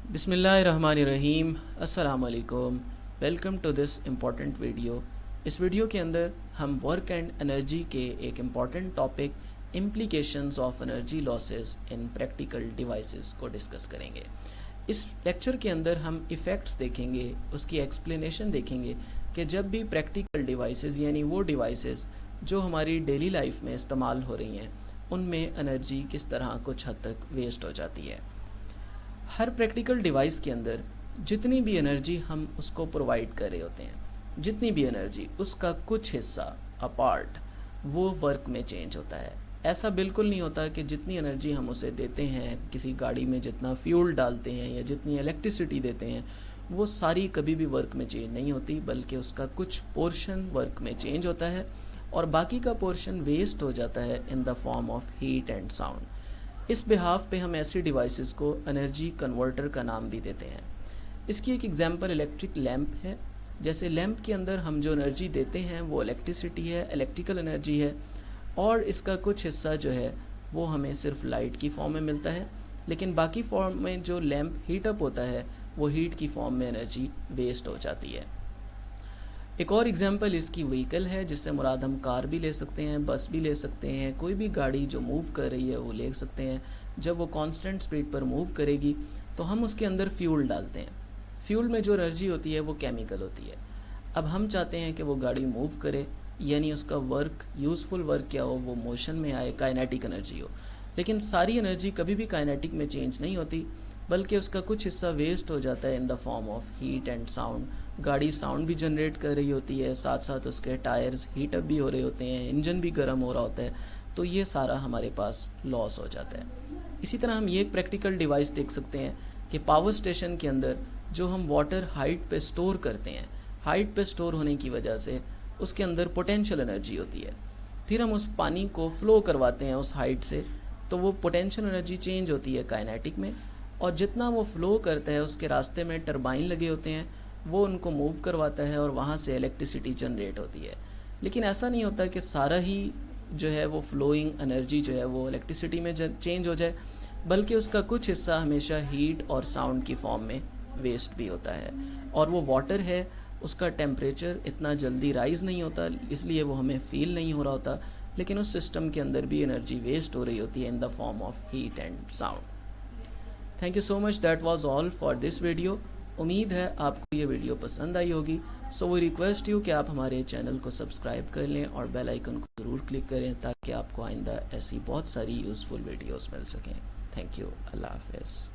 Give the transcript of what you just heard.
बिस्मिल्लाहिर्रहमानिर्रहीम। अस्सलामुअलैकुम। Welcome to this important video. इस वीडियो के अंदर हम वर्क एंड एनर्जी के एक important topic implications of energy losses in practical devices को डिस्कस करेंगे। इस लेक्चर के अंदर हम इफ़ेक्ट्स देखेंगे, उसकी एक्सप्लेनेशन देखेंगे कि जब भी प्रैक्टिकल डिवाइसेस यानी वो डिवाइसेस जो हमारी डेली लाइफ में इस्तेमाल हो रही हैं उनमें एनर्जी किस तरह कुछ हद तक वेस्ट हो जाती है। हर प्रैक्टिकल डिवाइस के अंदर जितनी भी एनर्जी हम उसको प्रोवाइड कर रहे होते हैं, जितनी भी एनर्जी उसका कुछ हिस्सा अपार्ट वो वर्क में चेंज होता है। ऐसा बिल्कुल नहीं होता कि जितनी एनर्जी हम उसे देते हैं, किसी गाड़ी में जितना फ्यूल डालते हैं या जितनी इलेक्ट्रिसिटी देते हैं, वो सारी कभी भी वर्क में चेंज नहीं होती, बल्कि उसका कुछ पोर्शन वर्क में चेंज होता है और बाकी का पोर्शन वेस्ट हो जाता है in the form of heat and sound. इस बिहाफ पे हम ऐसी डिवाइसेस को एनर्जी कन्वर्टर का नाम भी देते हैं। इसकी एक एग्जांपल इलेक्ट्रिक लैंप है। जैसे लैंप के अंदर हम जो एनर्जी देते हैं वो इलेक्ट्रिसिटी है, इलेक्ट्रिकल एनर्जी है, और इसका कुछ हिस्सा जो है वो हमें सिर्फ लाइट की फॉर्म में मिलता है, लेकिन बाकी फॉर्म में जो लैंप हीट अप होता है वो हीट की फॉर्म में एनर्जी वेस्ट हो जाती है। एक और एग्जांपल इसकी व्हीकल है, जिससे मुराद हम कार भी ले सकते हैं, बस भी ले सकते हैं, कोई भी गाड़ी जो मूव कर रही है वो ले सकते हैं। जब वो कांस्टेंट स्पीड पर मूव करेगी तो हम उसके अंदर फ्यूल डालते हैं। फ्यूल में जो एनर्जी होती है वो केमिकल होती है। अब हम चाहते हैं कि वो गाड़ी मूव करे, यानी उसका वर्क, यूज़फुल वर्क क्या हो, वो मोशन में आए, काइनेटिक एनर्जी हो। लेकिन सारी एनर्जी कभी भी काइनेटिक में चेंज नहीं होती, बल्कि उसका कुछ हिस्सा वेस्ट हो जाता है in the form of heat and sound. गाड़ी साउंड भी जनरेट कर रही होती है, साथ साथ उसके टायर्स हीट अप भी हो रहे होते हैं, इंजन भी गर्म हो रहा होता है, तो ये सारा हमारे पास लॉस हो जाता है। इसी तरह हम ये एक प्रैक्टिकल डिवाइस देख सकते हैं कि पावर स्टेशन के अंदर जो हम वाटर हाइट पे स्टोर करते हैं, हाइट पे स्टोर होने की वजह से उसके अंदर पोटेंशियल एनर्जी होती है। फिर हम उस पानी को फ्लो करवाते हैं उस हाइट से, तो वो पोटेंशियल एनर्जी चेंज होती है काइनेटिक में, और जितना वो फ्लो करता है उसके रास्ते में टरबाइन लगे होते हैं, वो उनको मूव करवाता है और वहाँ से इलेक्ट्रिसिटी जनरेट होती है। लेकिन ऐसा नहीं होता कि सारा ही जो है वो फ्लोइंग एनर्जी जो है वो इलेक्ट्रिसिटी में चेंज हो जाए, बल्कि उसका कुछ हिस्सा हमेशा हीट और साउंड की फॉर्म में वेस्ट भी होता है। और वो वाटर है, उसका टेम्परेचर इतना जल्दी राइज नहीं होता, इसलिए वो हमें फील नहीं हो रहा होता, लेकिन उस सिस्टम के अंदर भी एनर्जी वेस्ट हो रही होती है in the form of heat and sound. Thank you so much, that was all for this video. उम्मीद है आपको ये वीडियो पसंद आई होगी। सो वी रिक्वेस्ट यू कि आप हमारे चैनल को सब्सक्राइब कर लें और बेल आइकन को ज़रूर क्लिक करें, ताकि आपको आइंदा ऐसी बहुत सारी यूज़फुल वीडियोस मिल सकें। Thank you. अल्लाह हाफ़िज़।